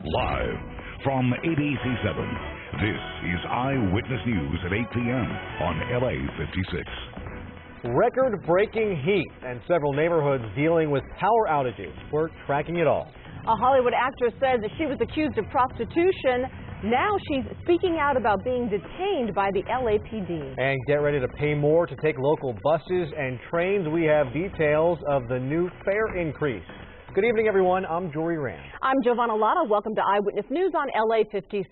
Live from ABC7, this is Eyewitness News at 8 p.m. on LA56. Record-breaking heat and several neighborhoods dealing with power outages. We're tracking it all. A Hollywood actress says that she was accused of prostitution. Now she's speaking out about being detained by the LAPD. And get ready to pay more to take local buses and trains. We have details of the new fare increase. Good evening, everyone. I'm Jory Rand. I'm Giovanna Lotta. Welcome to Eyewitness News on LA56.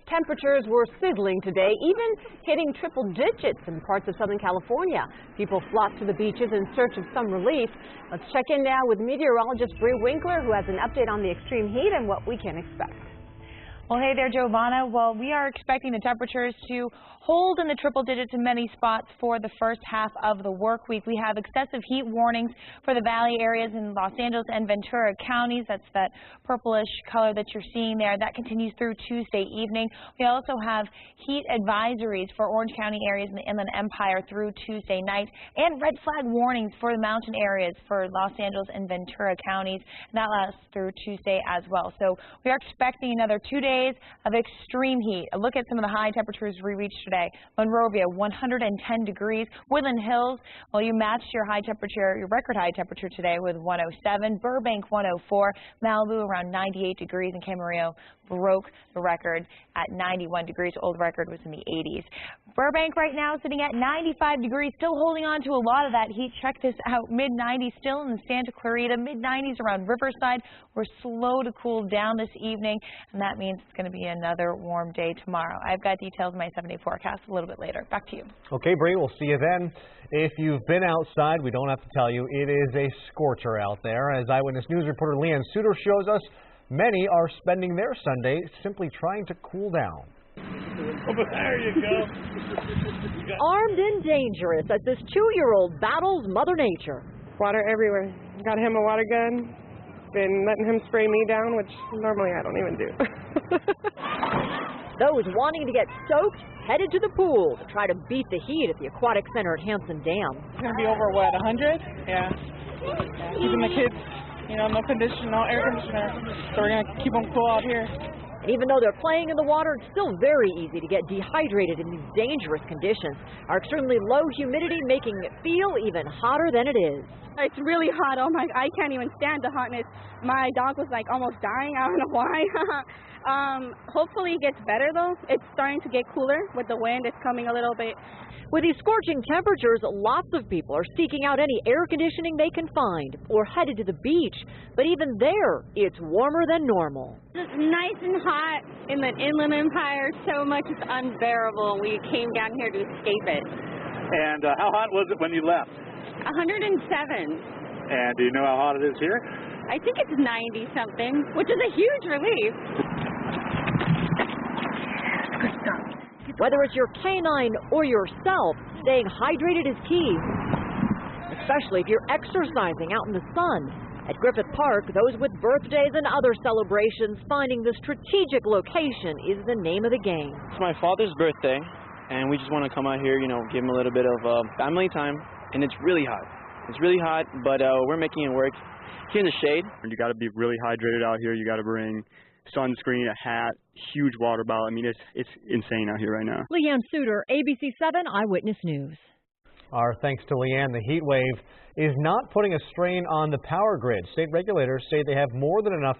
Temperatures were sizzling today, even hitting triple digits in parts of Southern California. People flocked to the beaches in search of some relief. Let's check in now with meteorologist Bree Winkler, who has an update on the extreme heat and what we can expect. Well, hey there, Giovanna. Well, we are expecting the temperatures to hold in the triple digits in many spots for the first half of the work week. We have excessive heat warnings for the valley areas in Los Angeles and Ventura counties. That's that purplish color that you're seeing there. That continues through Tuesday evening. We also have heat advisories for Orange County areas in the Inland Empire through Tuesday night, and red flag warnings for the mountain areas for Los Angeles and Ventura counties. And that lasts through Tuesday as well. So we are expecting another 2 days of extreme heat. A look at some of the high temperatures we reached today. Monrovia, 110 degrees. Woodland Hills, well, you matched your high temperature, your record high temperature today with 107. Burbank, 104. Malibu, around 98 degrees. And Camarillo broke the record at 91 degrees. Old record was in the 80s. Burbank right now sitting at 95 degrees, still holding on to a lot of that heat. Check this out, mid-90s still in Santa Clarita, mid-90s around Riverside. We're slow to cool down this evening, and that means it's going to be another warm day tomorrow. I've got details in my 7-day forecast a little bit later. Back to you. Okay, Bree, we'll see you then. If you've been outside, we don't have to tell you, it is a scorcher out there. As Eyewitness News reporter Leanne Suter shows us, many are spending their Sunday simply trying to cool down. There you go. Armed and dangerous as this 2-year-old battles Mother Nature. Water everywhere. Got him a water gun. Been letting him spray me down, which normally I don't even do. Those wanting to get soaked headed to the pool to try to beat the heat at the Aquatic Center at Hanson Dam. It's going to be over, what, 100? Yeah. Keeping the kids, no conditioner, no air conditioner. So we're going to keep them cool out here. And even though they're playing in the water, it's still very easy to get dehydrated in these dangerous conditions. Our extremely low humidity making it feel even hotter than it is. It's really hot. Oh my, I can't even stand the hotness. My dog was like almost dying. I don't know why. Hopefully it gets better though. It's starting to get cooler with the wind. It's coming a little bit. With these scorching temperatures, lots of people are seeking out any air conditioning they can find or headed to the beach. But even there, it's warmer than normal. It's nice and hot in the Inland Empire. So much it's unbearable. We came down here to escape it. And how hot was it when you left? 107. And do you know how hot it is here? I think it's 90 something, which is a huge relief. Whether it's your canine or yourself, staying hydrated is key, especially if you're exercising out in the sun. At Griffith Park, those with birthdays and other celebrations, finding the strategic location is the name of the game. It's my father's birthday, and we just want to come out here, give him a little bit of family time, and it's really hot. It's really hot, but we're making it work. Here in the shade. You got to be really hydrated out here. You got to bring sunscreen, a hat, huge water bottle. I mean, it's insane out here right now. Leanne Suter, ABC7 Eyewitness News. Our thanks to Leanne. The heat wave is not putting a strain on the power grid. State regulators say they have more than enough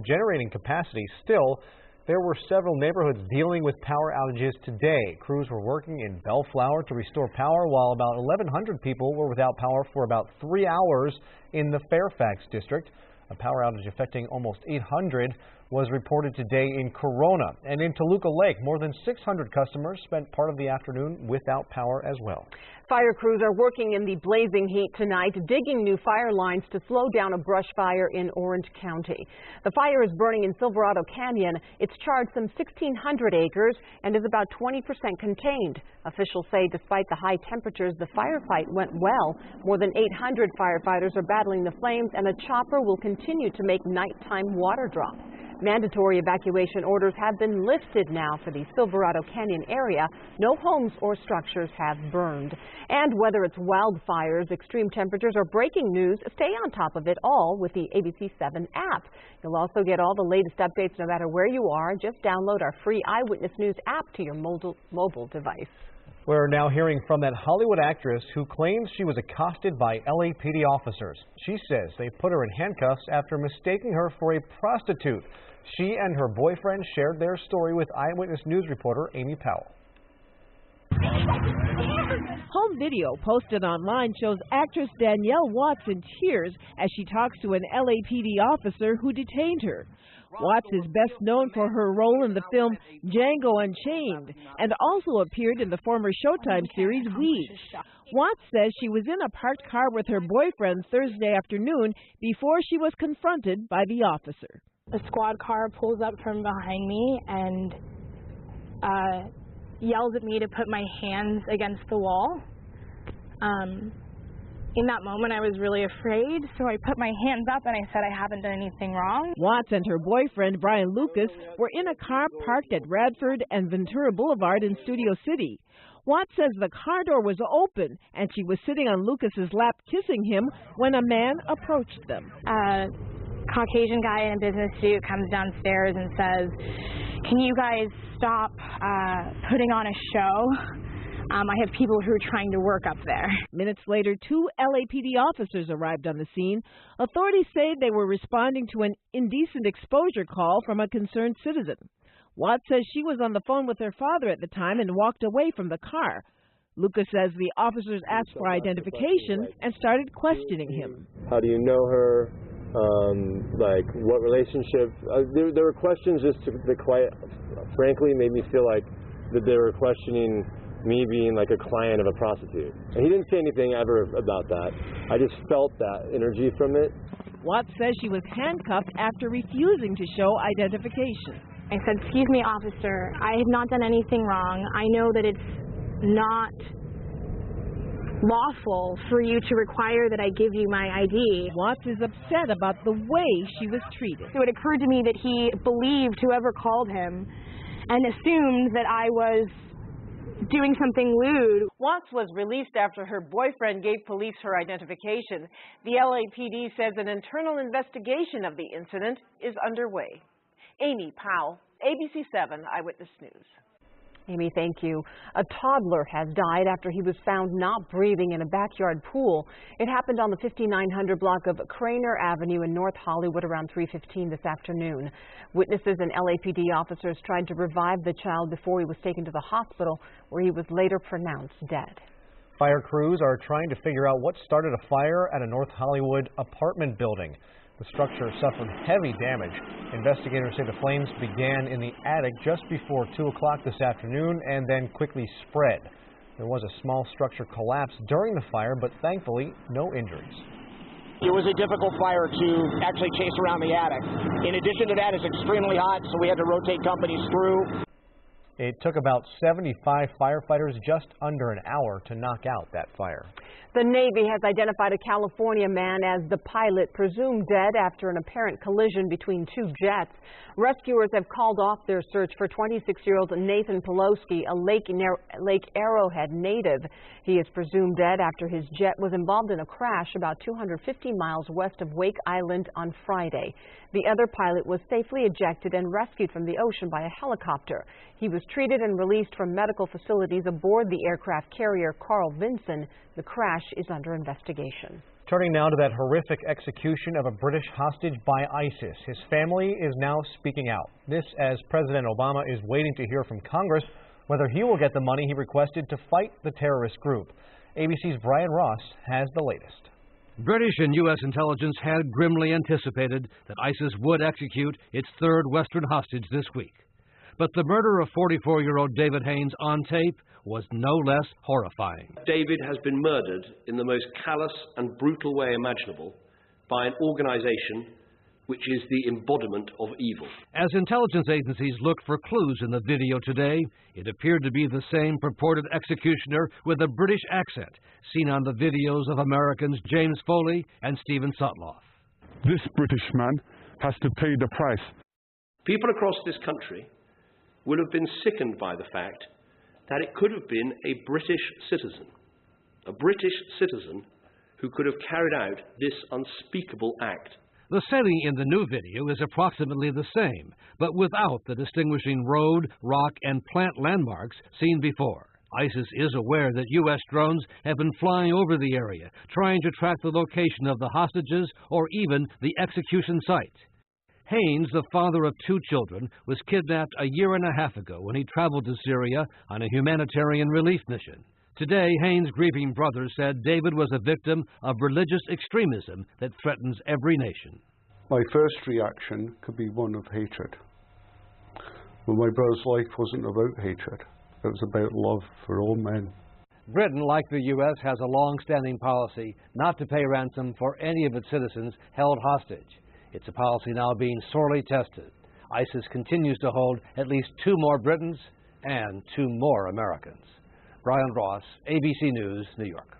generating capacity. Still, there were several neighborhoods dealing with power outages today. Crews were working in Bellflower to restore power, while about 1,100 people were without power for about 3 hours in the Fairfax district. A power outage affecting almost 800 was reported today in Corona. And in Toluca Lake, more than 600 customers spent part of the afternoon without power as well. Fire crews are working in the blazing heat tonight, digging new fire lines to slow down a brush fire in Orange County. The fire is burning in Silverado Canyon. It's charged some 1,600 acres and is about 20% contained. Officials say despite the high temperatures, the firefight went well. More than 800 firefighters are battling the flames, and a chopper will continue to make nighttime water drops. Mandatory evacuation orders have been lifted now for the Silverado Canyon area. No homes or structures have burned. And whether it's wildfires, extreme temperatures, or breaking news, stay on top of it all with the ABC7 app. You'll also get all the latest updates no matter where you are. Just download our free Eyewitness News app to your mobile device. We're now hearing from that Hollywood actress who claims she was accosted by LAPD officers. She says they put her in handcuffs after mistaking her for a prostitute. She and her boyfriend shared their story with Eyewitness News reporter Amy Powell. Home video posted online shows actress Danielle Watts in tears as she talks to an LAPD officer who detained her. Watts is best known for her role in the film Django Unchained and also appeared in the former Showtime series Weeds. Watts says she was in a parked car with her boyfriend Thursday afternoon before she was confronted by the officer. A squad car pulls up from behind me and yells at me to put my hands against the wall. In that moment, I was really afraid, so I put my hands up and I said I haven't done anything wrong. Watts and her boyfriend, Brian Lucas, were in a car parked at Radford and Ventura Boulevard in Studio City. Watts says the car door was open and she was sitting on Lucas's lap kissing him when a man approached them. A Caucasian guy in a business suit comes downstairs and says, "Can you guys stop putting on a show? I have people who are trying to work up there." Minutes later, 2 LAPD officers arrived on the scene. Authorities say they were responding to an indecent exposure call from a concerned citizen. Watts says she was on the phone with her father at the time and walked away from the car. Lucas says the officers asked for identification and started questioning him. How do you know her? Like, what relationship? There were questions just that quite frankly made me feel like that they were questioning me being like a client of a prostitute. And he didn't say anything ever about that. I just felt that energy from it. Watts says she was handcuffed after refusing to show identification. I said, "Excuse me, officer, I have not done anything wrong. I know that it's not lawful for you to require that I give you my ID." Watts is upset about the way she was treated. So it occurred to me that he believed whoever called him and assumed that I was doing something lewd. Watts was released after her boyfriend gave police her identification. The LAPD says an internal investigation of the incident is underway. Amy Powell, ABC7 Eyewitness News. Amy, thank you. A toddler has died after he was found not breathing in a backyard pool. It happened on the 5900 block of Craner Avenue in North Hollywood around 3:15 this afternoon. Witnesses and LAPD officers tried to revive the child before he was taken to the hospital, where he was later pronounced dead. Fire crews are trying to figure out what started a fire at a North Hollywood apartment building. The structure suffered heavy damage. Investigators say the flames began in the attic just before 2 o'clock this afternoon and then quickly spread. There was a small structure collapse during the fire, but thankfully no injuries. It was a difficult fire to actually chase around the attic. In addition to that, it's extremely hot, so we had to rotate companies through. It took about 75 firefighters just under an hour to knock out that fire. The Navy has identified a California man as the pilot, presumed dead after an apparent collision between 2 jets. Rescuers have called off their search for 26-year-old Nathan Pelosi, a Lake Arrowhead native. He is presumed dead after his jet was involved in a crash about 250 miles west of Wake Island on Friday. The other pilot was safely ejected and rescued from the ocean by a helicopter. He was treated and released from medical facilities aboard the aircraft carrier Carl Vinson. The crash is under investigation. Turning now to that horrific execution of a British hostage by ISIS. His family is now speaking out. This as President Obama is waiting to hear from Congress whether he will get the money he requested to fight the terrorist group. ABC's Brian Ross has the latest. British and U.S. intelligence had grimly anticipated that ISIS would execute its third Western hostage this week. But the murder of 44-year-old David Haynes on tape was no less horrifying. David has been murdered in the most callous and brutal way imaginable by an organization which is the embodiment of evil. As intelligence agencies looked for clues in the video today, it appeared to be the same purported executioner with a British accent seen on the videos of Americans James Foley and Stephen Sotloff. This British man has to pay the price. People across this country will have been sickened by the fact that it could have been a British citizen who could have carried out this unspeakable act. The setting in the new video is approximately the same, but without the distinguishing road, rock, and plant landmarks seen before. ISIS is aware that U.S. drones have been flying over the area, trying to track the location of the hostages or even the execution site. Haynes, the father of 2 children, was kidnapped a year and a half ago when he traveled to Syria on a humanitarian relief mission. Today, Haynes' grieving brother said David was a victim of religious extremism that threatens every nation. My first reaction could be one of hatred. But my brother's life wasn't about hatred. It was about love for all men. Britain, like the U.S., has a long-standing policy not to pay ransom for any of its citizens held hostage. It's a policy now being sorely tested. ISIS continues to hold at least 2 more Britons and 2 more Americans. Brian Ross, ABC News, New York.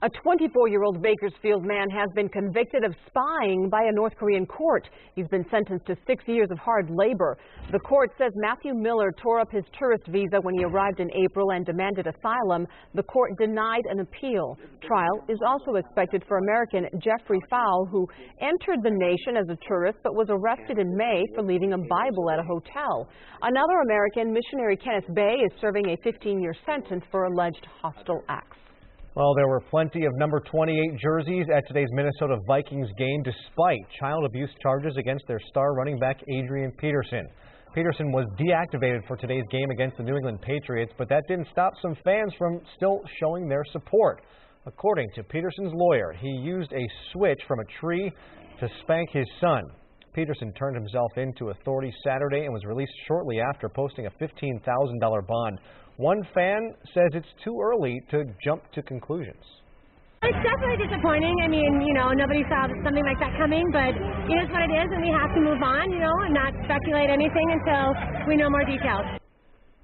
A 24-year-old Bakersfield man has been convicted of spying by a North Korean court. He's been sentenced to 6 years of hard labor. The court says Matthew Miller tore up his tourist visa when he arrived in April and demanded asylum. The court denied an appeal. Trial is also expected for American Jeffrey Fowle, who entered the nation as a tourist but was arrested in May for leaving a Bible at a hotel. Another American, missionary Kenneth Bay, is serving a 15-year sentence for alleged hostile acts. Well, there were plenty of number 28 jerseys at today's Minnesota Vikings game, despite child abuse charges against their star running back Adrian Peterson. Peterson was deactivated for today's game against the New England Patriots, but that didn't stop some fans from still showing their support. According to Peterson's lawyer, he used a switch from a tree to spank his son. Peterson turned himself in to authorities Saturday and was released shortly after posting a $15,000 bond. One fan says it's too early to jump to conclusions. It's definitely disappointing. I mean, nobody saw something like that coming, but it is what it is, and we have to move on, and not speculate anything until we know more details.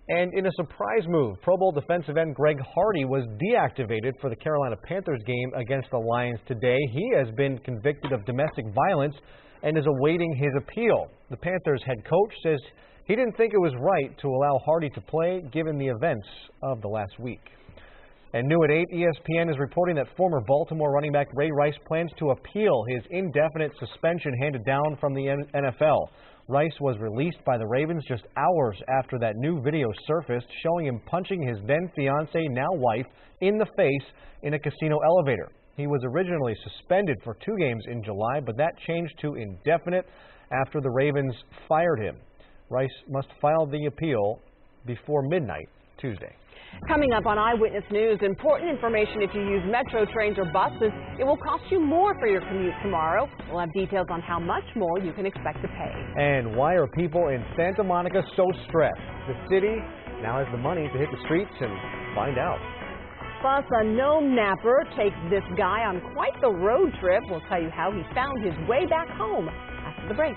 And in a surprise move, Pro Bowl defensive end Greg Hardy was deactivated for the Carolina Panthers game against the Lions today. He has been convicted of domestic violence and is awaiting his appeal. The Panthers head coach says he didn't think it was right to allow Hardy to play given the events of the last week. And new at 8, ESPN is reporting that former Baltimore running back Ray Rice plans to appeal his indefinite suspension handed down from the NFL. Rice was released by the Ravens just hours after that new video surfaced showing him punching his then-fiancée, now wife, in the face in a casino elevator. He was originally suspended for 2 games in July, but that changed to indefinite after the Ravens fired him. Rice must file the appeal before midnight Tuesday. Coming up on Eyewitness News, important information if you use metro trains or buses. It will cost you more for your commute tomorrow. We'll have details on how much more you can expect to pay. And why are people in Santa Monica so stressed? The city now has the money to hit the streets and find out. Plus, a gnome napper takes this guy on quite the road trip. We'll tell you how he found his way back home after the break.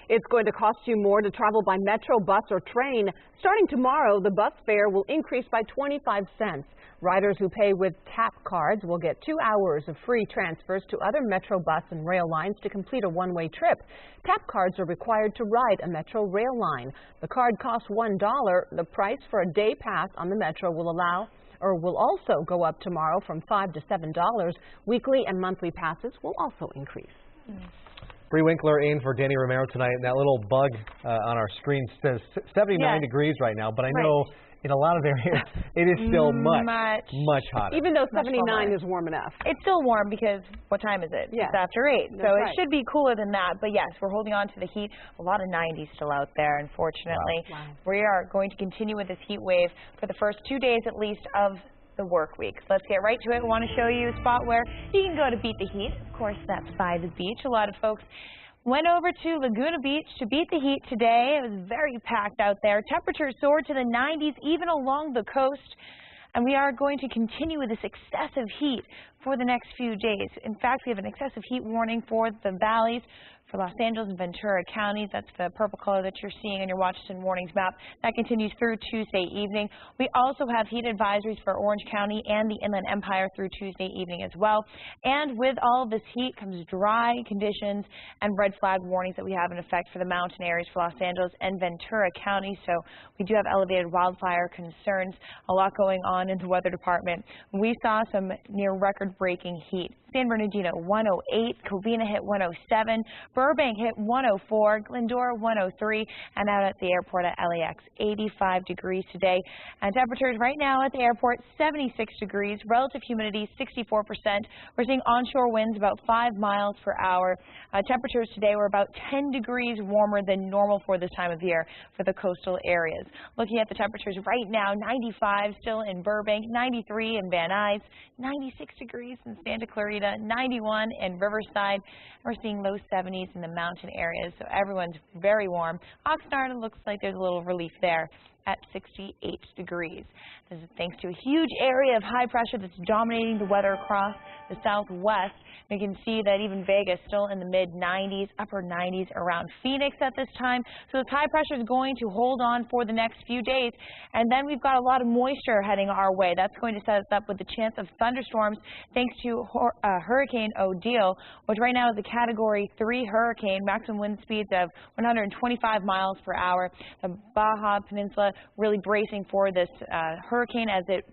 It's going to cost you more to travel by metro, bus, or train. Starting tomorrow, the bus fare will increase by 25 cents. Riders who pay with tap cards will get 2 hours of free transfers to other metro, bus, and rail lines to complete a one-way trip. Tap cards are required to ride a metro rail line. The card costs $1. The price for a day pass on the metro will also go up tomorrow from $5 to $7. Weekly and monthly passes will also increase. Bree Winkler in for Danny Romero tonight, and that little bug on our screen says 79 degrees right now, but I know in a lot of areas it is still much hotter. Even though 79 is warm enough. It's still warm because what time is it? Yeah. It's after 8. That's so right. it should be cooler than that. But yes, we're holding on to the heat. A lot of 90s still out there, unfortunately. Wow. We are going to continue with this heat wave for the first 2 days at least of the work week. Let's get right to it. I want to show you a spot where you can go to beat the heat. Of course, that's by the beach. A lot of folks went over to Laguna Beach to beat the heat today. It was very packed out there. Temperatures soared to the 90s even along the coast. And we are going to continue with this excessive heat for the next few days. In fact, we have an excessive heat warning for the valleys, for Los Angeles and Ventura counties. That's the purple color that you're seeing on your Washington Warnings map. That continues through Tuesday evening. We also have heat advisories for Orange County and the Inland Empire through Tuesday evening as well. And with all of this heat comes dry conditions and red flag warnings that we have in effect for the mountain areas for Los Angeles and Ventura County. So we do have elevated wildfire concerns. A lot going on in the weather department. We saw some near record-breaking heat. San Bernardino 108, Covina hit 107, Burbank hit 104, Glendora 103, and out at the airport at LAX 85 degrees today. And temperatures right now at the airport 76 degrees, relative humidity 64%. We're seeing onshore winds about 5 miles per hour. Temperatures today were about 10 degrees warmer than normal for this time of year for the coastal areas. Looking at the temperatures right now, 95 still in Burbank, 93 in Van Nuys, 96 degrees in Santa Clarita, 91 in Riverside. We're seeing low 70s in the mountain areas, so everyone's very warm. Oxnard looks like there's a little relief there at 68 degrees. This is thanks to a huge area of high pressure that's dominating the weather across the southwest. You can see that even Vegas still in the mid-90s, upper 90s around Phoenix at this time. So this high pressure is going to hold on for the next few days. And then we've got a lot of moisture heading our way. That's going to set us up with the chance of thunderstorms thanks to Hurricane Odile, which right now is a Category 3 hurricane, maximum wind speeds of 125 miles per hour. The Baja Peninsula really bracing for this hurricane as it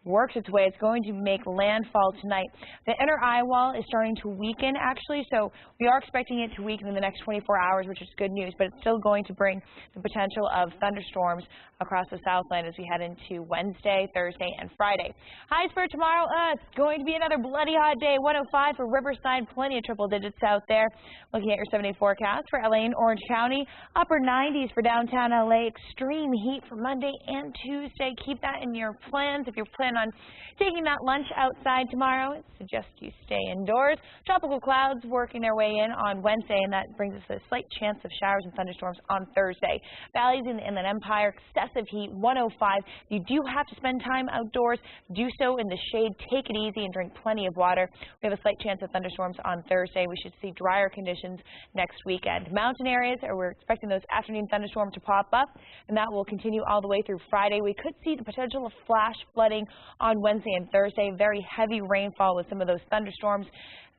works its way. It's going to make landfall tonight. The inner eye wall is starting to weaken, actually, so we are expecting it to weaken in the next 24 hours, which is good news, but it's still going to bring the potential of thunderstorms across the Southland as we head into Wednesday, Thursday, and Friday. Highs for tomorrow, it's going to be another bloody hot day. 105 for Riverside, plenty of triple digits out there. Looking at your 7-day forecast for LA and Orange County, upper 90s for downtown LA, extreme heat for Monday and Tuesday. Keep that in your plans. If you're planning on taking that lunch outside tomorrow, I suggest you stay indoors. Tropical clouds working their way in on Wednesday, and that brings us a slight chance of showers and thunderstorms on Thursday. Valleys in the Inland Empire, excessive heat, 105. You do have to spend time outdoors. Do so in the shade. Take it easy and drink plenty of water. We have a slight chance of thunderstorms on Thursday. We should see drier conditions next weekend. Mountain areas, we're expecting those afternoon thunderstorms to pop up, and that will continue all the way through Friday. We could see the potential of flash flooding on Wednesday and Thursday. Very heavy rainfall with some of those thunderstorms.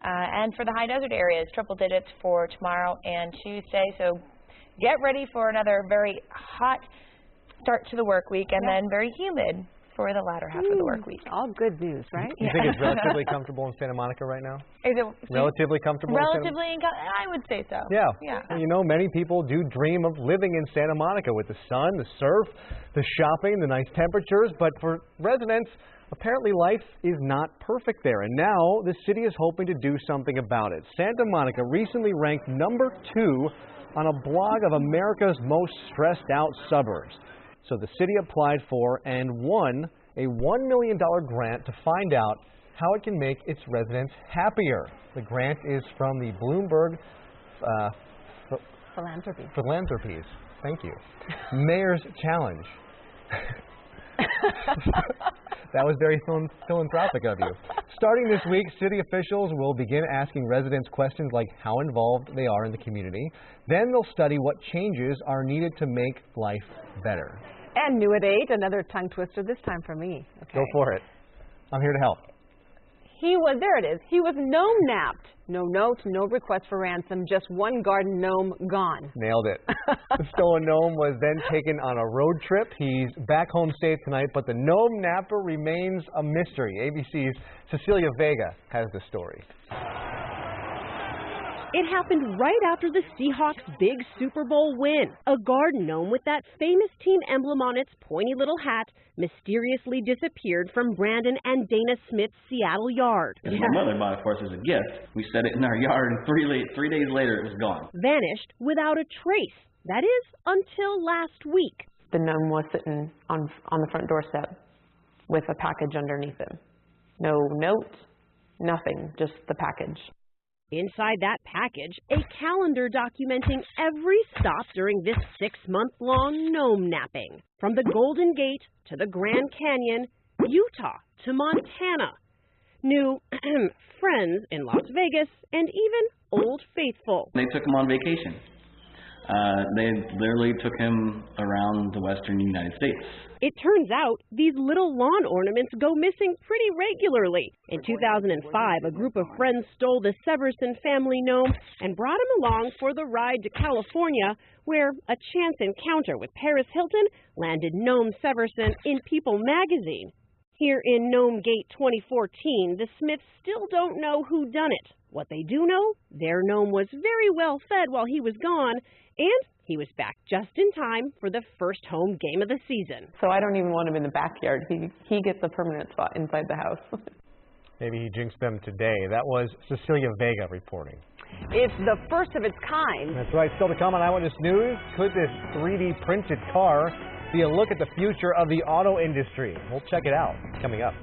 And for the high desert areas, triple digits for tomorrow and Tuesday. So get ready for another very hot start to the work week, and then very humid for the latter half of the work week. All good news, right? You think it's relatively comfortable in Santa Monica right now? Is it relatively comfortable? Relatively, I would say so. Yeah. Yeah. You know, many people do dream of living in Santa Monica with the sun, the surf, the shopping, the nice temperatures, but for residents, apparently life is not perfect there, and now the city is hoping to do something about it. Santa Monica recently ranked number 2 on a blog of America's most stressed out suburbs. So the city applied for and won a $1 million grant to find out how it can make its residents happier. The grant is from the Bloomberg Philanthropies. Thank you. Mayor's Challenge. That was very philanthropic of you. Starting this week, city officials will begin asking residents questions like how involved they are in the community. Then they'll study what changes are needed to make life better. And new at 8, another tongue twister, this time for me. Okay. Go for it. I'm here to help. He was gnome-napped. No note, no request for ransom, just one garden gnome gone. Nailed it. The stolen gnome was then taken on a road trip. He's back home safe tonight, but the gnome napper remains a mystery. ABC's Cecilia Vega has the story. It happened right after the Seahawks' big Super Bowl win. A garden gnome with that famous team emblem on its pointy little hat mysteriously disappeared from Brandon and Dana Smith's Seattle yard. Because my mother bought it for us as a gift. We set it in our yard, and 3 days later it was gone. Vanished without a trace. That is, until last week. The gnome was sitting on the front doorstep with a package underneath him. No note, nothing, just the package. Inside that package, a calendar documenting every stop during this 6-month-long gnome napping. From the Golden Gate to the Grand Canyon, Utah to Montana. New friends in Las Vegas and even Old Faithful. They took him on vacation. They literally took him around the western United States. It turns out these little lawn ornaments go missing pretty regularly. In 2005, a group of friends stole the Severson family gnome and brought him along for the ride to California, where a chance encounter with Paris Hilton landed Gnome Severson in People magazine. Here in Gnome Gate 2014, the Smiths still don't know who done it. What they do know, their gnome was very well fed while he was gone, and he was back just in time for the first home game of the season. So I don't even want him in the backyard. He gets a permanent spot inside the house. Maybe he jinxed them today. That was Cecilia Vega reporting. It's the first of its kind. That's right. Still to come on Eyewitness News, could this 3D printed car be a look at the future of the auto industry? We'll check it out coming up.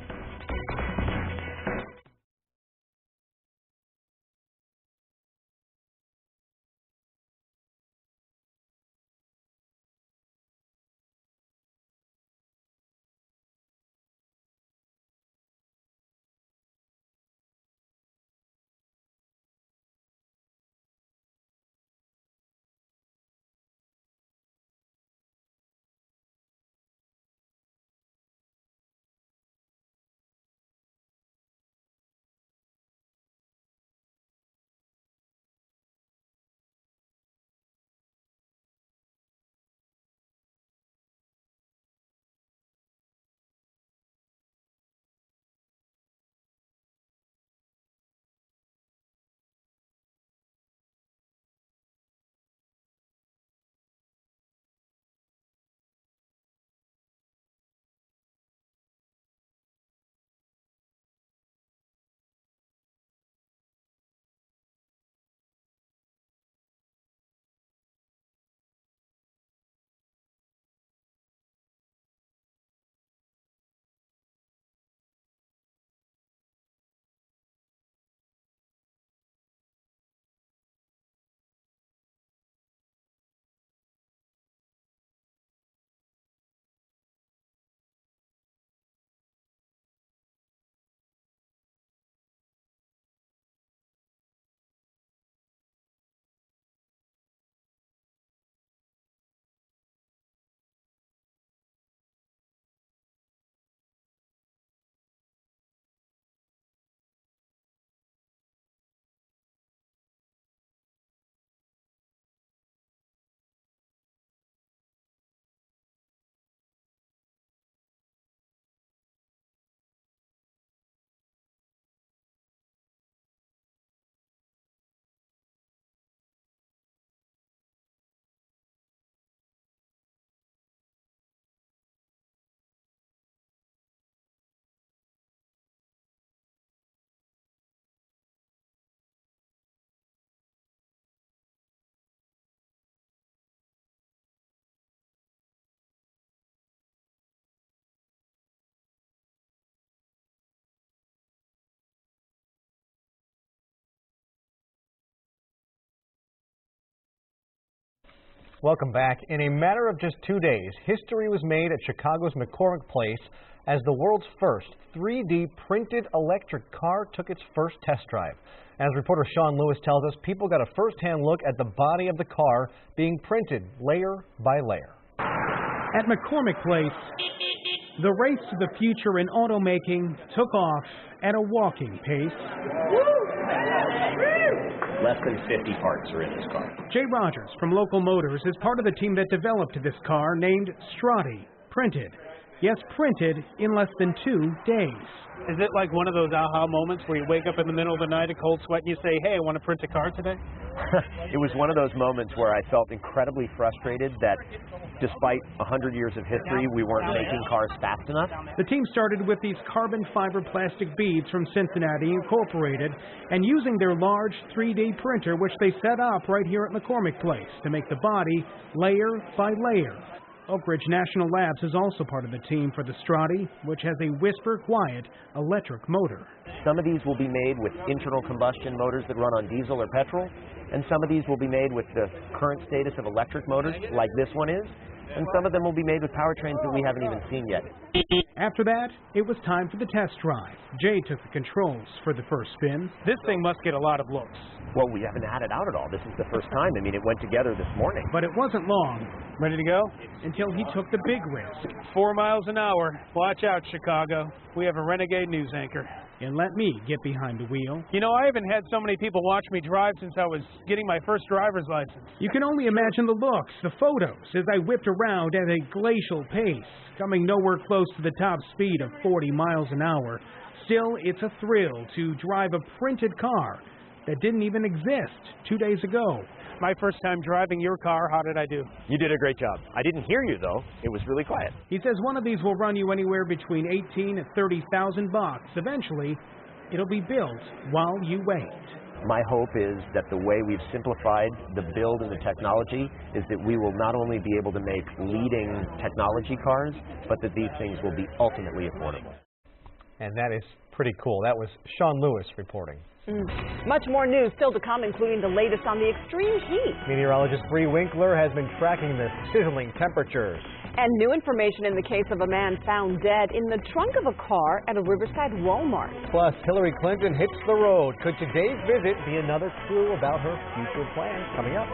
Welcome back. In a matter of just 2 days, history was made at Chicago's McCormick Place as the world's first 3D printed electric car took its first test drive. As reporter Sean Lewis tells us, people got a first-hand look at the body of the car being printed layer by layer. At McCormick Place, the race to the future in automaking took off at a walking pace. Less than 50 parts are in this car. Jay Rogers from Local Motors is part of the team that developed this car named Strati. Printed. Yes, printed in less than 2 days. Is it like one of those aha moments where you wake up in the middle of the night, a cold sweat, and you say, hey, I want to print a car today? It was one of those moments where I felt incredibly frustrated that despite 100 years of history, we weren't making cars fast enough. The team started with these carbon fiber plastic beads from Cincinnati Incorporated and using their large 3D printer, which they set up right here at McCormick Place to make the body layer by layer. Oak Ridge National Labs is also part of the team for the Strati, which has a whisper-quiet electric motor. Some of these will be made with internal combustion motors that run on diesel or petrol, and some of these will be made with the current status of electric motors, like this one is, and some of them will be made with powertrains that we haven't even seen yet. After that, it was time for the test drive. Jay took the controls for the first spin. This thing must get a lot of looks. Well, we haven't had it out at all. This is the first time. I mean, it went together this morning. But it wasn't long. Ready to go? Until he took the big risk. 4 miles an hour. Watch out, Chicago. We have a renegade news anchor. And let me get behind the wheel. You know, I haven't had so many people watch me drive since I was getting my first driver's license. You can only imagine the looks, the photos, as I whipped around at a glacial pace, coming nowhere close to the top speed of 40 miles an hour. Still, it's a thrill to drive a printed car that didn't even exist 2 days ago. My first time driving your car, how did I do? You did a great job. I didn't hear you, though. It was really quiet. He says one of these will run you anywhere between $18,000 and $30,000. Eventually, it'll be built while you wait. My hope is that the way we've simplified the build and the technology is that we will not only be able to make leading technology cars, but that these things will be ultimately affordable. And that is pretty cool. That was Sean Lewis reporting. Much more news still to come, including the latest on the extreme heat. Meteorologist Bree Winkler has been tracking the sizzling temperatures. And new information in the case of a man found dead in the trunk of a car at a Riverside Walmart. Plus, Hillary Clinton hits the road. Could today's visit be another clue about her future plans? Coming up.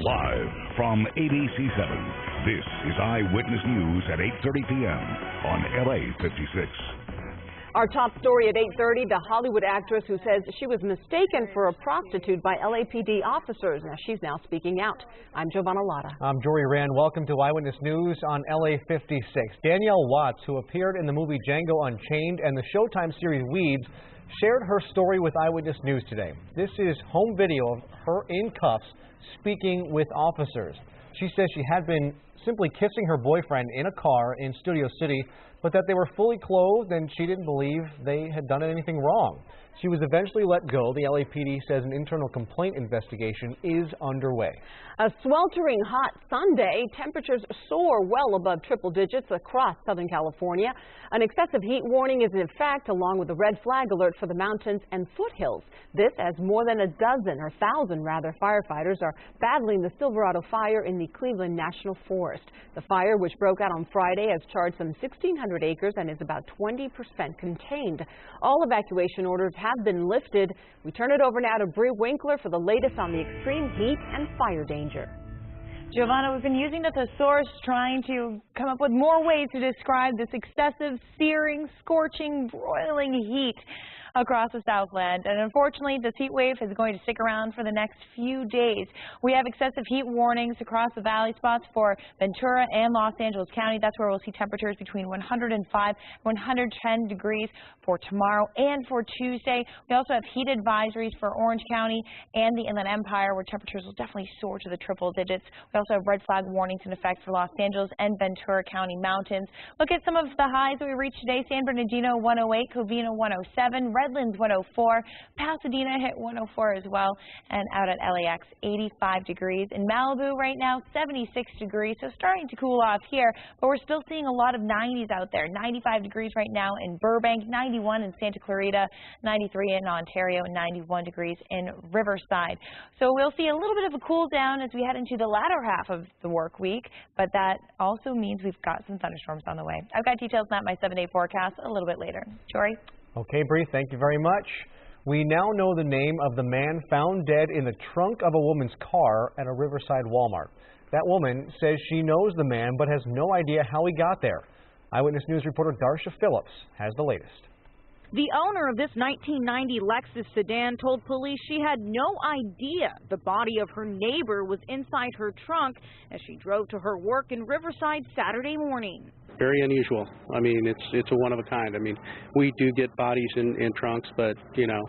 Live from ABC7, this is Eyewitness News at 8:30 p.m. on LA56. Our top story at 8:30, the Hollywood actress who says she was mistaken for a prostitute by LAPD officers. Now, she's now speaking out. I'm Giovanna Lotta. I'm Jory Rand. Welcome to Eyewitness News on LA56. Danielle Watts, who appeared in the movie Django Unchained and the Showtime series Weeds, shared her story with Eyewitness News today. This is home video of her in cuffs speaking with officers. She says she had been simply kissing her boyfriend in a car in Studio City, but that they were fully clothed and she didn't believe they had done anything wrong. She was eventually let go. The LAPD says an internal complaint investigation is underway. A sweltering hot Sunday. Temperatures soar well above triple digits across Southern California. An excessive heat warning is in effect, along with a red flag alert for the mountains and foothills. This as more than a dozen, or 1,000 rather, firefighters are battling the Silverado fire in the Cleveland National Forest. The fire, which broke out on Friday, has charged some 1,600 acres and is about 20% contained. All evacuation orders have been lifted. We turn it over now to Bree Winkler for the latest on the extreme heat and fire danger. Giovanna, we've been using the thesaurus trying to come up with more ways to describe this excessive, searing, scorching, broiling heat across the Southland. And unfortunately, this heat wave is going to stick around for the next few days. We have excessive heat warnings across the valley spots for Ventura and Los Angeles County. That's where we'll see temperatures between 105 and 110 degrees for tomorrow and for Tuesday. We also have heat advisories for Orange County and the Inland Empire, where temperatures will definitely soar to the triple digits. We also have red flag warnings in effect for Los Angeles and Ventura County mountains. Look at some of the highs that we reached today. San Bernardino 108, Covina 107, Redlands 104, Pasadena hit 104 as well, and out at LAX 85 degrees. In Malibu right now 76 degrees, so starting to cool off here, but we're still seeing a lot of 90s out there. 95 degrees right now in Burbank, 91 in Santa Clarita, 93 in Ontario, and 91 degrees in Riverside. So we'll see a little bit of a cool down as we head into the latter half of the work week, but that also means we've got some thunderstorms on the way. I've got details on that in my 7-day forecast a little bit later. Jory? Okay, Bree, thank you very much. We now know the name of the man found dead in the trunk of a woman's car at a Riverside Walmart. That woman says she knows the man but has no idea how he got there. Eyewitness News reporter Darsha Phillips has the latest. The owner of this 1990 Lexus sedan told police she had no idea the body of her neighbor was inside her trunk as she drove to her work in Riverside Saturday morning. Very unusual. I mean, it's a one of a kind. I mean, we do get bodies in trunks, but, you know,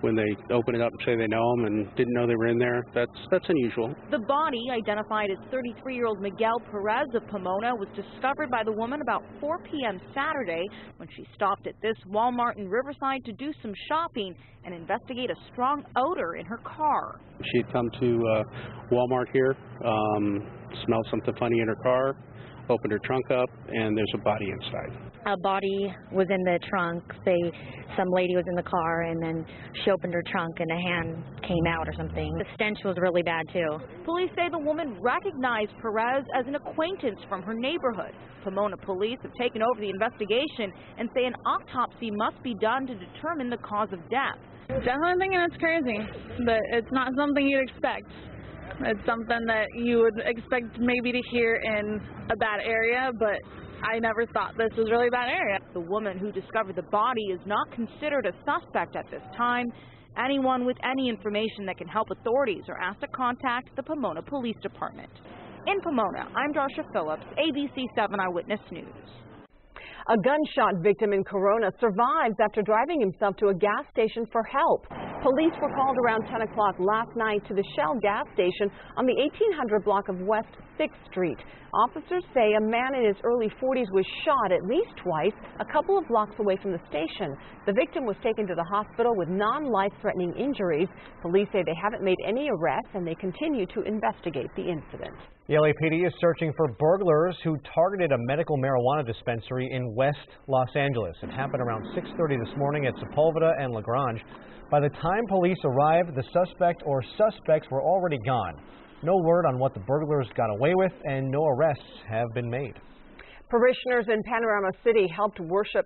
when they open it up and say they know them and didn't know they were in there, that's unusual. The body, identified as 33-year-old Miguel Perez of Pomona, was discovered by the woman about 4 p.m. Saturday when she stopped at this Walmart in Riverside to do some shopping and investigate a strong odor in her car. She had come to Walmart here, smelled something funny in her car, opened her trunk up, and there's a body inside. A body was in the trunk. Some lady was in the car, and then she opened her trunk and a hand came out or something. The stench was really bad too. Police say the woman recognized Perez as an acquaintance from her neighborhood. Pomona police have taken over the investigation and say an autopsy must be done to determine the cause of death. Definitely thinking it's crazy, but it's not something you'd expect. It's something that you would expect maybe to hear in a bad area, but I never thought this was really a bad area. The woman who discovered the body is not considered a suspect at this time. Anyone with any information that can help authorities are asked to contact the Pomona Police Department. In Pomona, I'm Darsha Phillips, ABC7 Eyewitness News. A gunshot victim in Corona survives after driving himself to a gas station for help. Police were called around 10 o'clock last night to the Shell gas station on the 1800 block of West 6th Street. Officers say a man in his early 40s was shot at least twice, a couple of blocks away from the station. The victim was taken to the hospital with non-life-threatening injuries. Police say they haven't made any arrests and they continue to investigate the incident. The LAPD is searching for burglars who targeted a medical marijuana dispensary in West Los Angeles. It happened around 6:30 this morning at Sepulveda and LaGrange. By the time police arrived, the suspect or suspects were already gone. No word on what the burglars got away with, and no arrests have been made. Parishioners in Panorama City held worship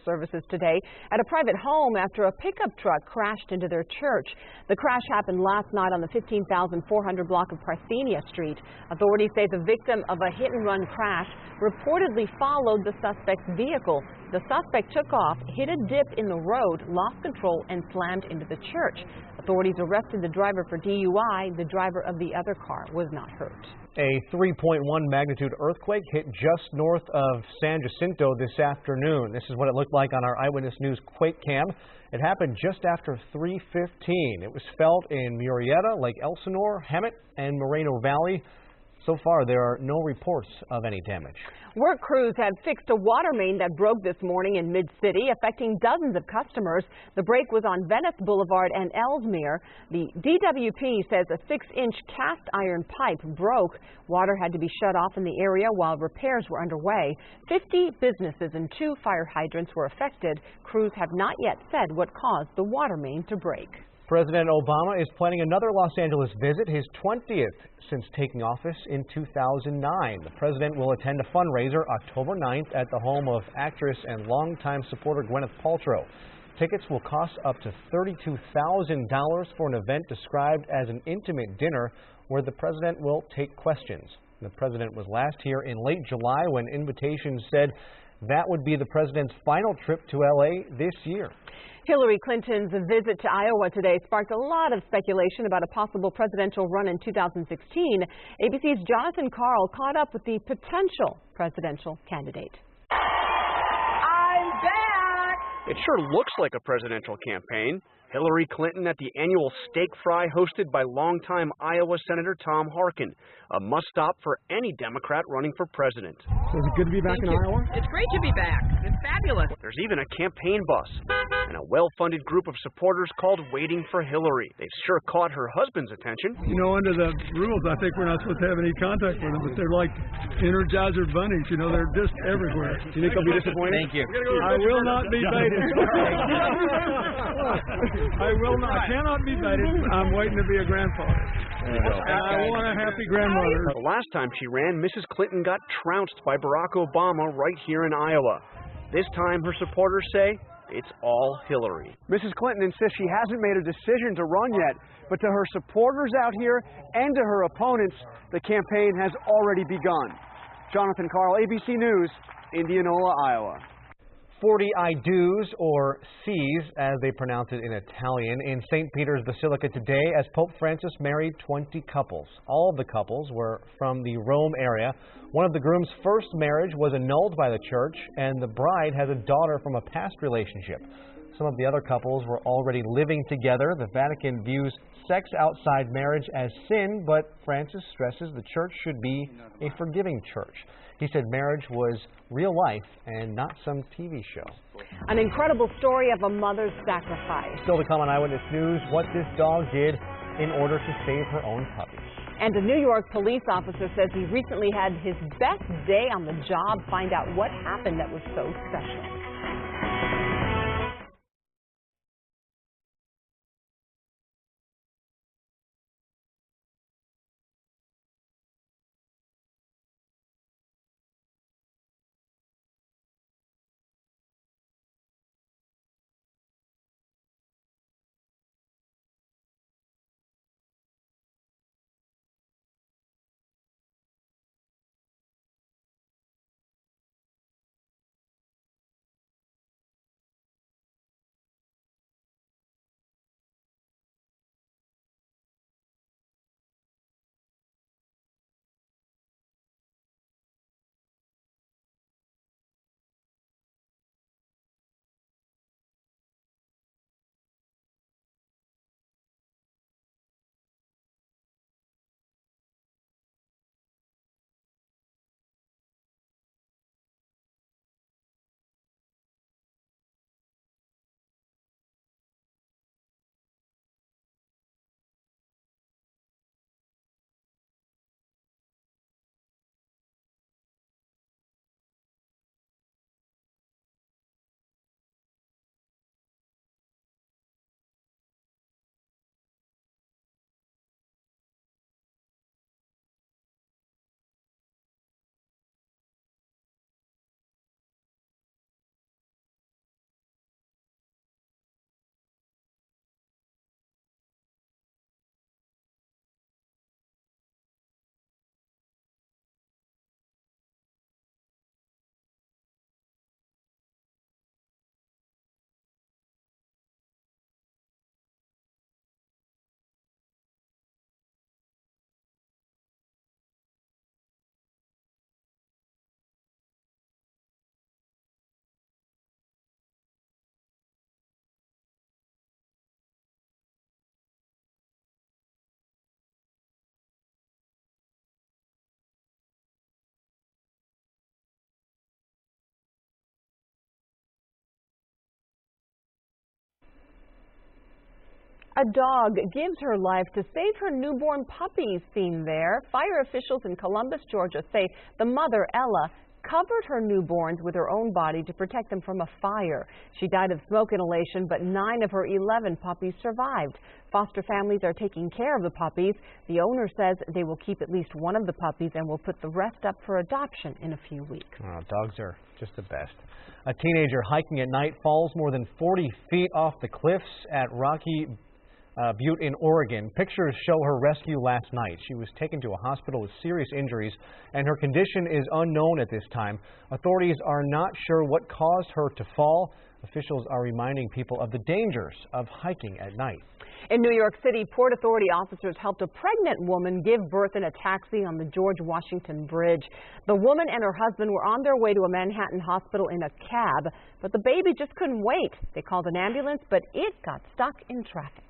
services today at a private home after a pickup truck crashed into their church. The crash happened last night on the 15,400 block of Parthenia Street. Authorities say the victim of a hit-and-run crash reportedly followed the suspect's vehicle. The suspect took off, hit a dip in the road, lost control, and slammed into the church. Authorities arrested the driver for DUI. The driver of the other car was not hurt. A 3.1 magnitude earthquake hit just north of San Jacinto this afternoon. This is what it looked like on our Eyewitness News Quake Cam. It happened just after 3:15. It was felt in Murrieta, Lake Elsinore, Hemet, and Moreno Valley. So far, there are no reports of any damage. Work crews have fixed a water main that broke this morning in Mid-City, affecting dozens of customers. The break was on Venice Boulevard and Ellesmere. The DWP says a 6-inch cast iron pipe broke. Water had to be shut off in the area while repairs were underway. 50 businesses and 2 fire hydrants were affected. Crews have not yet said what caused the water main to break. President Obama is planning another Los Angeles visit, his 20th since taking office in 2009. The president will attend a fundraiser October 9th at the home of actress and longtime supporter Gwyneth Paltrow. Tickets will cost up to $32,000 for an event described as an intimate dinner where the president will take questions. The president was last here in late July when invitations said that would be the president's final trip to LA this year. Hillary Clinton's visit to Iowa today sparked a lot of speculation about a possible presidential run in 2016. ABC's Jonathan Karl caught up with the potential presidential candidate. I'm back! It sure looks like a presidential campaign. Hillary Clinton at the annual steak fry hosted by longtime Iowa Senator Tom Harkin, a must-stop for any Democrat running for president. So is it good to be back in Iowa? It's great to be back. It's fabulous. There's even a campaign bus and a well-funded group of supporters called Waiting for Hillary. They've sure caught her husband's attention. You know, under the rules, I think we're not supposed to have any contact with them, but they're like Energizer bunnies. You know, they're just everywhere. Do you think they'll be disappointed? Thank you. I will not be baited. I cannot be baited. I'm waiting to be a grandfather. And I want a happy grandmother. The last time she ran, Mrs. Clinton got trounced by Barack Obama right here in Iowa. This time, her supporters say it's all Hillary. Mrs. Clinton insists she hasn't made a decision to run yet, but to her supporters out here and to her opponents, the campaign has already begun. Jonathan Karl, ABC News, Indianola, Iowa. 40 I do's, or C's, as they pronounce it in Italian, in St. Peter's Basilica today as Pope Francis married 20 couples. All of the couples were from the Rome area. One of the groom's first marriage was annulled by the church, and the bride has a daughter from a past relationship. Some of the other couples were already living together. The Vatican views sex outside marriage as sin, but Francis stresses the church should be a forgiving church. He said marriage was real life and not some TV show. An incredible story of a mother's sacrifice. Still to come on Eyewitness News, what this dog did in order to save her own puppy. And a New York police officer says he recently had his best day on the job. Find out what happened that was so special. A dog gives her life to save her newborn puppies, seen there. Fire officials in Columbus, Georgia say the mother, Ella, covered her newborns with her own body to protect them from a fire. She died of smoke inhalation, but 9 of her 11 puppies survived. Foster families are taking care of the puppies. The owner says they will keep at least one of the puppies and will put the rest up for adoption in a few weeks. Oh, dogs are just the best. A teenager hiking at night falls more than 40 feet off the cliffs at Rocky Butte in Oregon. Pictures show her rescue last night. She was taken to a hospital with serious injuries, and her condition is unknown at this time. Authorities are not sure what caused her to fall. Officials are reminding people of the dangers of hiking at night. In New York City, Port Authority officers helped a pregnant woman give birth in a taxi on the George Washington Bridge. The woman and her husband were on their way to a Manhattan hospital in a cab, but the baby just couldn't wait. They called an ambulance, but it got stuck in traffic.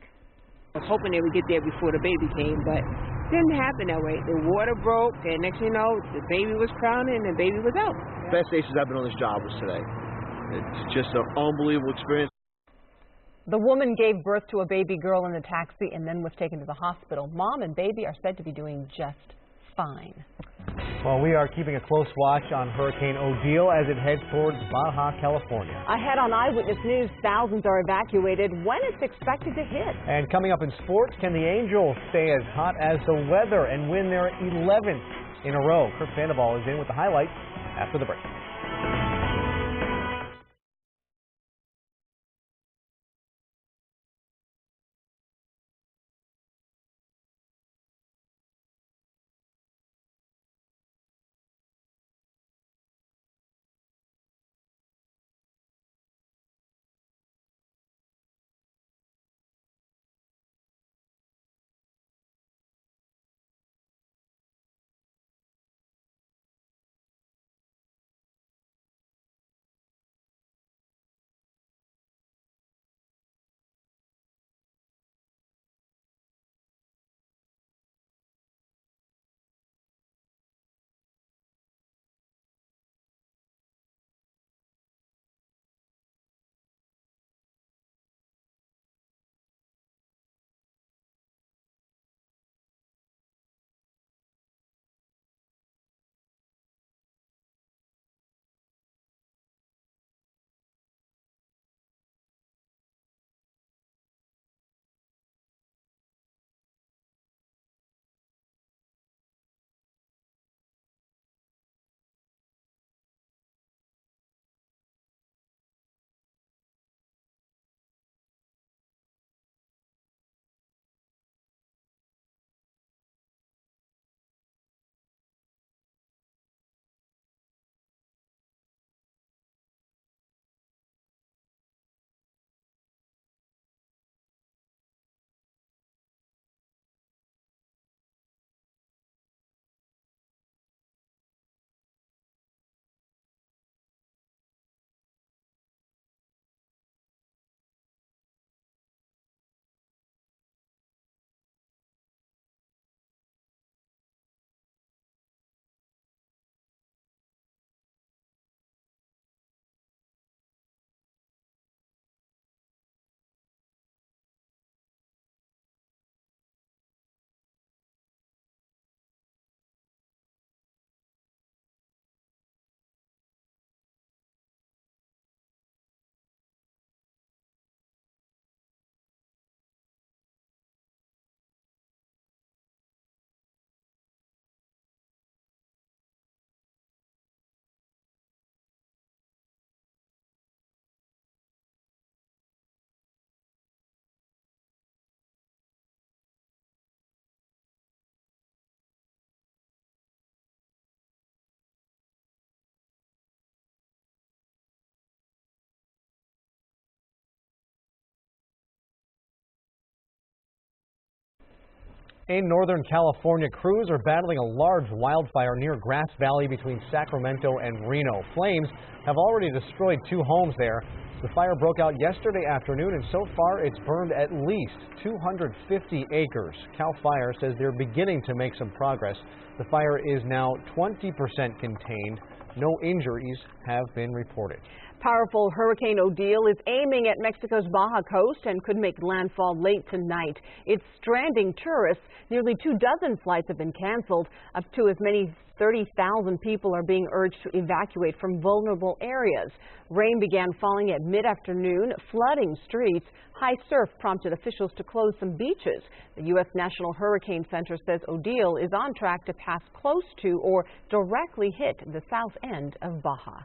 I was hoping they would get there before the baby came, but it didn't happen that way. The water broke, and next thing you know, the baby was crowning and the baby was out. Best days I've been on this job was today. It's just an unbelievable experience. The woman gave birth to a baby girl in the taxi and then was taken to the hospital. Mom and baby are said to be doing just fine. Well, we are keeping a close watch on Hurricane Odile as it heads towards Baja, California. Ahead on Eyewitness News, thousands are evacuated. When it's expected to hit. And coming up in sports, can the Angels stay as hot as the weather and win their 11th in a row? Kurt Sandoval is in with the highlights after the break. In Northern California, crews are battling a large wildfire near Grass Valley between Sacramento and Reno. Flames have already destroyed 2 homes there. The fire broke out yesterday afternoon, and so far it's burned at least 250 acres. CAL FIRE says they're beginning to make some progress. The fire is now 20% contained. No injuries have been reported. Powerful Hurricane Odile is aiming at Mexico's Baja coast and could make landfall late tonight. It's stranding tourists. Nearly 24 flights have been canceled. Up to as many 30,000 people are being urged to evacuate from vulnerable areas. Rain began falling at mid-afternoon, flooding streets. High surf prompted officials to close some beaches. The U.S. National Hurricane Center says Odile is on track to pass close to or directly hit the south end of Baja.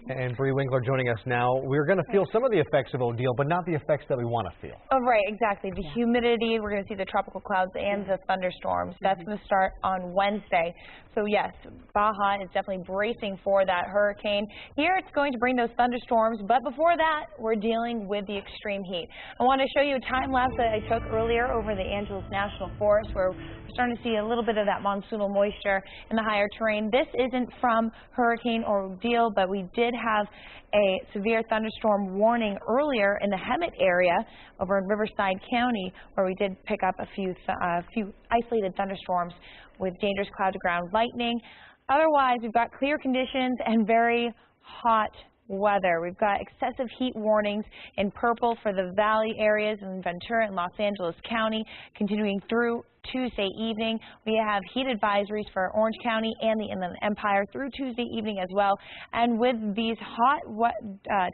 And Bree Winkler joining us now. We're going to feel some of the effects of Odile, but not the effects that we want to feel. Oh, right, exactly. The humidity, we're going to see the tropical clouds and the thunderstorms. That's going to start on Wednesday. So, yes, Baja is definitely bracing for that hurricane. Here it's going to bring those thunderstorms, but before that, we're dealing with the extreme heat. I want to show you a time-lapse that I took earlier over the Angeles National Forest, where we're starting to see a little bit of that monsoonal moisture in the higher terrain. This isn't from Hurricane Odile, but we did have a severe thunderstorm warning earlier in the Hemet area over in Riverside County, where we did pick up a few isolated thunderstorms with dangerous cloud-to-ground lightning. Otherwise, we've got clear conditions and very hot weather. We've got excessive heat warnings in purple for the valley areas in Ventura and Los Angeles County, continuing through Tuesday evening. We have heat advisories for Orange County and the Inland Empire through Tuesday evening as well. And with these hot, wet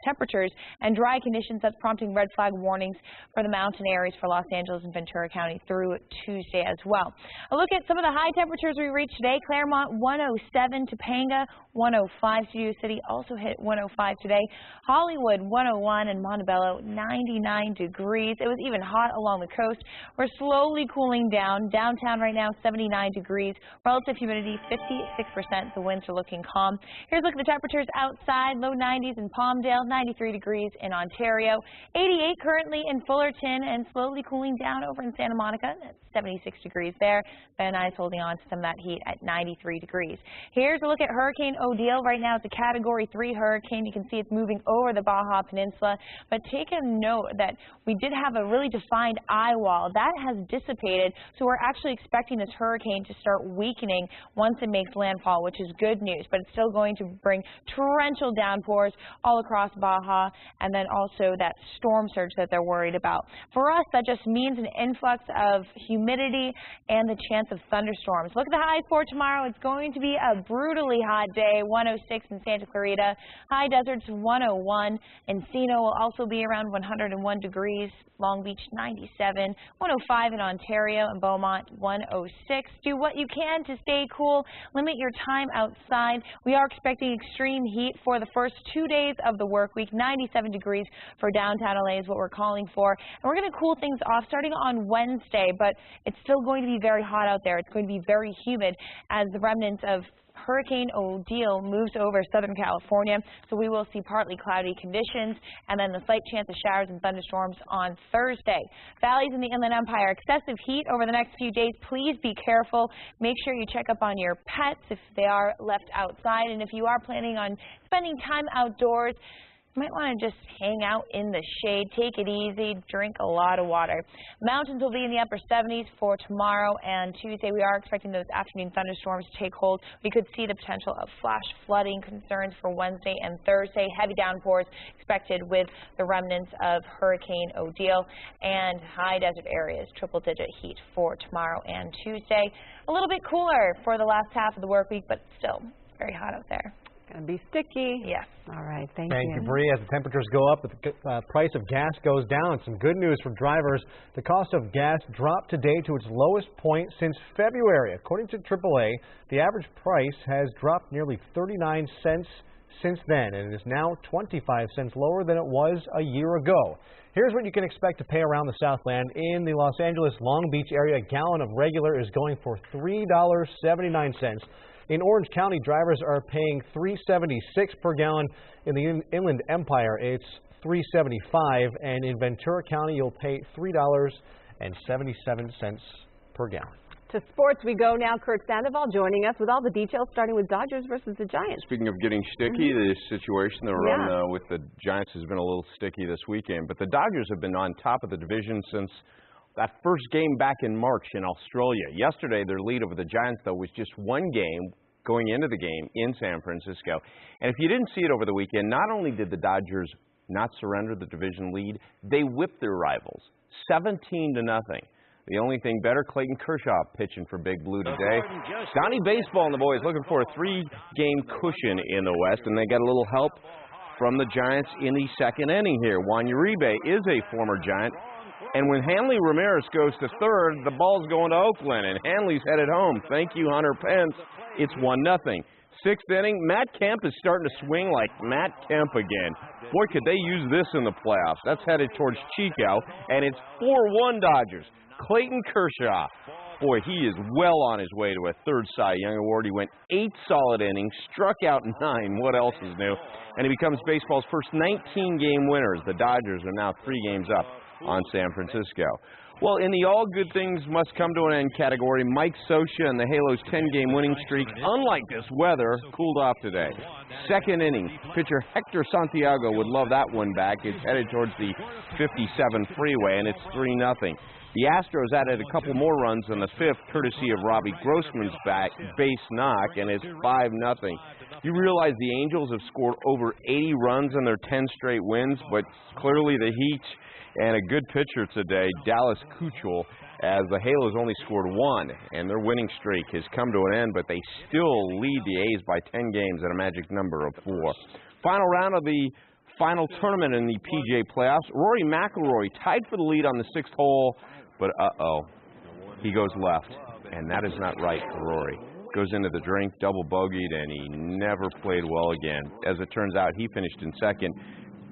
temperatures and dry conditions, that's prompting red flag warnings for the mountain areas for Los Angeles and Ventura County through Tuesday as well. A look at some of the high temperatures we reached today. Claremont 107, Topanga 105, Studio City also hit 105 today. Hollywood 101 and Montebello 99 degrees. It was even hot along the coast. We're slowly cooling down. Downtown right now, 79 degrees. Relative humidity, 56%. The winds are looking calm. Here's a look at the temperatures outside. Low 90s in Palmdale, 93 degrees in Ontario. 88 currently in Fullerton and slowly cooling down over in Santa Monica. That's 76 degrees there. Van Nuys holding on to some of that heat at 93 degrees. Here's a look at Hurricane Odile. Right now, it's a Category 3 hurricane. You can see it's moving over the Baja Peninsula. But take a note that we did have a really defined eye wall. That has dissipated, so we're actually expecting this hurricane to start weakening once it makes landfall, which is good news, but it's still going to bring torrential downpours all across Baja, and then also that storm surge that they're worried about. For us, that just means an influx of humidity and the chance of thunderstorms. Look at the highs for tomorrow. It's going to be a brutally hot day, 106 in Santa Clarita. High Desert's 101. Encino will also be around 101 degrees. Long Beach 97, 105 in Ontario, and Beaumont 106. Do what you can to stay cool. Limit your time outside. We are expecting extreme heat for the first 2 days of the work week. 97 degrees for downtown LA is what we're calling for. And we're going to cool things off starting on Wednesday, but it's still going to be very hot out there. It's going to be very humid as the remnants of Hurricane Odile moves over Southern California, so we will see partly cloudy conditions and then the slight chance of showers and thunderstorms on Thursday. Valleys in the Inland Empire, excessive heat over the next few days. Please be careful. Make sure you check up on your pets if they are left outside, and if you are planning on spending time outdoors, you might want to just hang out in the shade, take it easy, drink a lot of water. Mountains will be in the upper 70s for tomorrow and Tuesday. We are expecting those afternoon thunderstorms to take hold. We could see the potential of flash flooding concerns for Wednesday and Thursday. Heavy downpours expected with the remnants of Hurricane Odile, and high desert areas, triple-digit heat for tomorrow and Tuesday. A little bit cooler for the last half of the work week, but still very hot out there. Going to be sticky. Yes. All right. Thank you, Bree. As the temperatures go up, the price of gas goes down. Some good news for drivers. The cost of gas dropped today to its lowest point since February. According to AAA, the average price has dropped nearly 39 cents since then, and it is now 25 cents lower than it was a year ago. Here's what you can expect to pay around the Southland. In the Los Angeles Long Beach area, a gallon of regular is going for $3.79. In Orange County, drivers are paying $3.76 per gallon. In the Inland Empire, it's $3.75, and in Ventura County, you'll pay $3.77 per gallon. To sports we go now. Kurt Sandoval joining us with all the details, starting with Dodgers versus the Giants. Speaking of getting sticky, the situation the run with the Giants has been a little sticky this weekend. But the Dodgers have been on top of the division since that first game back in March in Australia. Yesterday, their lead over the Giants, though, was just one game going into the game in San Francisco. And if you didn't see it over the weekend, not only did the Dodgers not surrender the division lead, they whipped their rivals 17-0. The only thing better, Clayton Kershaw pitching for Big Blue today. Donnie Baseball and the boys looking for a 3-game cushion in the West, and they got a little help from the Giants in the second inning here. Juan Uribe is a former Giant, and when Hanley Ramirez goes to third, the ball's going to Oakland, and Hanley's headed home. Thank you, Hunter Pence. It's 1-0. Sixth inning, Matt Kemp is starting to swing like Matt Kemp again. Boy, could they use this in the playoffs. That's headed towards Chico, and it's 4-1 Dodgers. Clayton Kershaw, boy, he is well on his way to a third Cy Young Award. He went 8 solid innings, struck out 9. What else is new? And he becomes baseball's first 19-game winners. The Dodgers are now 3 games up on San Francisco. Well, in the all good things must come to an end category, Mike Scioscia and the Halos' 10-game winning streak, unlike this weather, cooled off today. Second inning, pitcher Hector Santiago would love that one back. It's headed towards the 57 freeway, and it's 3-0. The Astros added a couple more runs in the fifth, courtesy of Robbie Grossman's base knock, and it's 5-0. You realize the Angels have scored over 80 runs in their 10 straight wins, but clearly the Heat and a good pitcher today, Dallas Keuchel, as the Halos only scored 1, and their winning streak has come to an end, but they still lead the A's by 10 games at a magic number of 4. Final round of the final tournament in the PGA playoffs. Rory McIlroy tied for the lead on the 6th hole, but he goes left, and that is not right for Rory. Goes into the drink, double bogeyed, and he never played well again. As it turns out, he finished in second.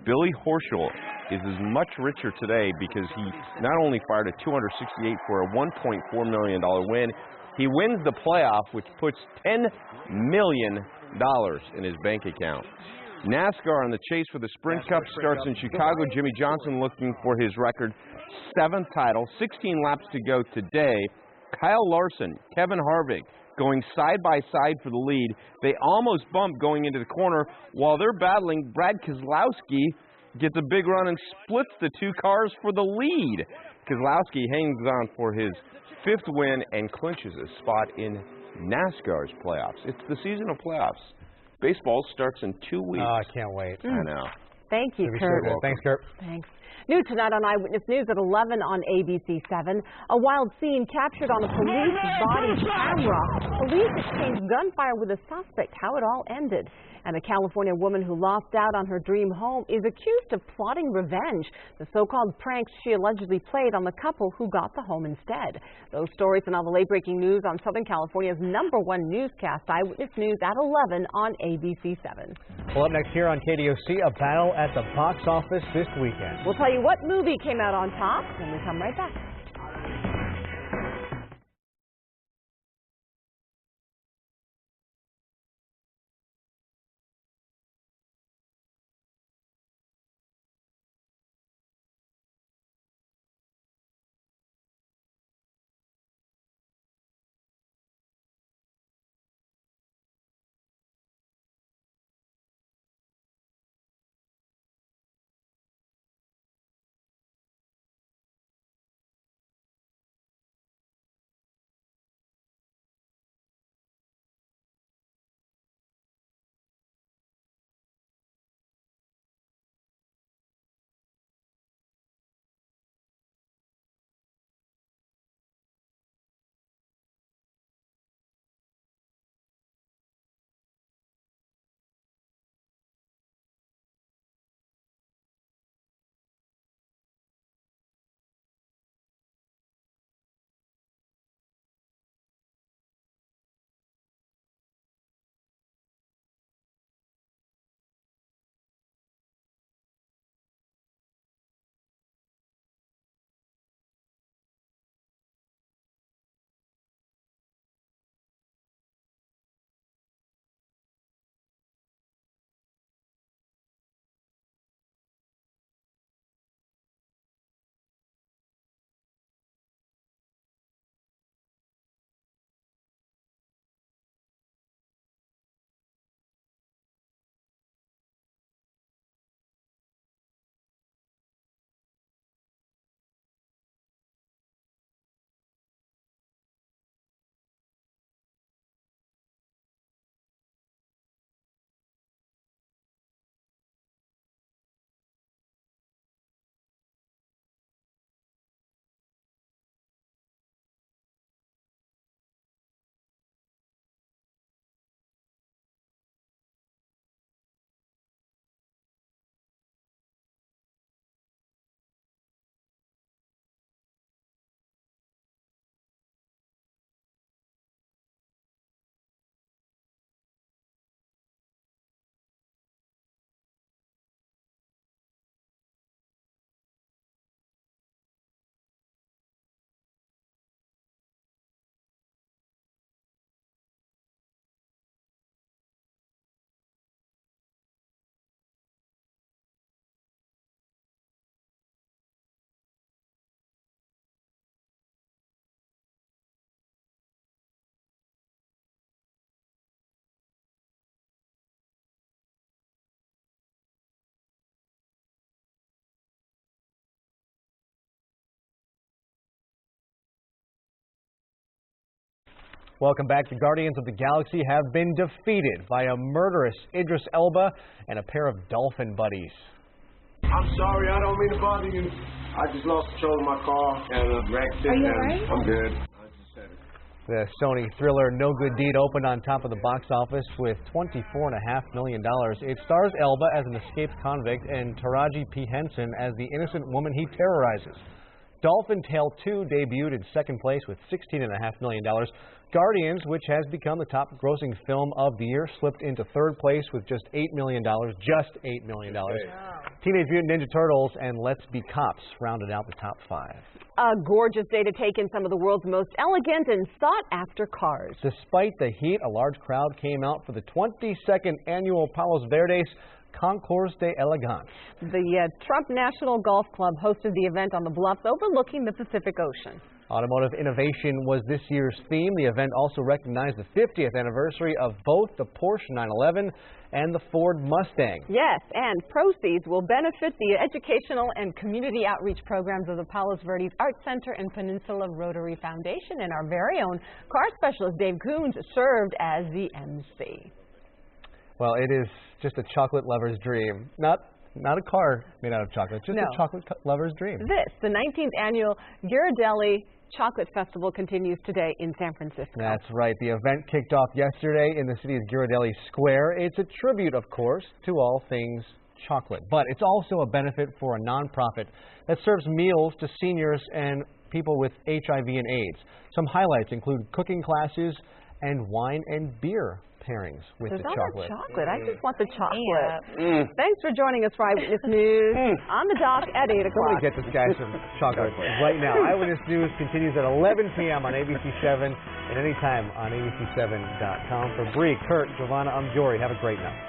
Billy Horschel is as much richer today because he not only fired a 268 for a $1.4 million win, he wins the playoff, which puts $10 million in his bank account. NASCAR in the chase for the Sprint Cup starts in Chicago. Jimmy Johnson looking for his record 7th title. 16 laps to go today. Kyle Larson, Kevin Harvick going side by side for the lead. They almost bump going into the corner. While they're battling, Brad Keselowski gets a big run and splits the 2 cars for the lead. Keselowski hangs on for his 5th win and clinches a spot in NASCAR's playoffs. It's the season of playoffs. Baseball starts in 2 weeks. Oh, I can't wait. I know. Thank you, Kurt. Thanks, Kurt. Thanks. New tonight on Eyewitness News at 11 on ABC7. A wild scene captured on a police body camera. Police exchanged gunfire with a suspect. How it all ended. And a California woman who lost out on her dream home is accused of plotting revenge. The so-called pranks she allegedly played on the couple who got the home instead. Those stories and all the late-breaking news on Southern California's #1 newscast, Eyewitness News at 11 on ABC7. Well, up next here on KDOC, a battle at the box office this weekend. We'll tell you what movie came out on top when we come right back. Welcome back. The Guardians of the Galaxy have been defeated by a murderous Idris Elba and a pair of dolphin buddies. I'm sorry, I don't mean to bother you. I just lost control of my car and wrecked it. Are you alright? I'm good. The Sony thriller No Good Deed opened on top of the box office with $24.5 million. It stars Elba as an escaped convict and Taraji P. Henson as the innocent woman he terrorizes. Dolphin Tale 2 debuted in second place with $16.5 million. Guardians, which has become the top grossing film of the year, slipped into third place with just $8 million. Just $8 million. Teenage Mutant Ninja Turtles and Let's Be Cops rounded out the top 5. A gorgeous day to take in some of the world's most elegant and sought-after cars. Despite the heat, a large crowd came out for the 22nd annual Palos Verdes Concours de Elegance. The Trump National Golf Club hosted the event on the bluffs overlooking the Pacific Ocean. Automotive innovation was this year's theme. The event also recognized the 50th anniversary of both the Porsche 911 and the Ford Mustang. Yes, and proceeds will benefit the educational and community outreach programs of the Palos Verdes Art Center and Peninsula Rotary Foundation. And our very own car specialist, Dave Coons, served as the MC. Well, it is just a chocolate lover's dream. Not a car made out of chocolate, just a chocolate lover's dream. This, the 19th annual Ghirardelli Chocolate Festival, continues today in San Francisco. That's right. The event kicked off yesterday in the city's Ghirardelli Square. It's a tribute, of course, to all things chocolate. But it's also a benefit for a nonprofit that serves meals to seniors and people with HIV and AIDS. Some highlights include cooking classes and wine and beer pairings with the chocolate. I just want the chocolate. Thanks for joining us for Eyewitness News on the dock at 8 o'clock. Somebody get this guy some chocolate right now. Eyewitness News continues at 11 p.m. on ABC7 and anytime on ABC7.com. For Bree, Kurt, Giovanna, I'm Jory. Have a great night.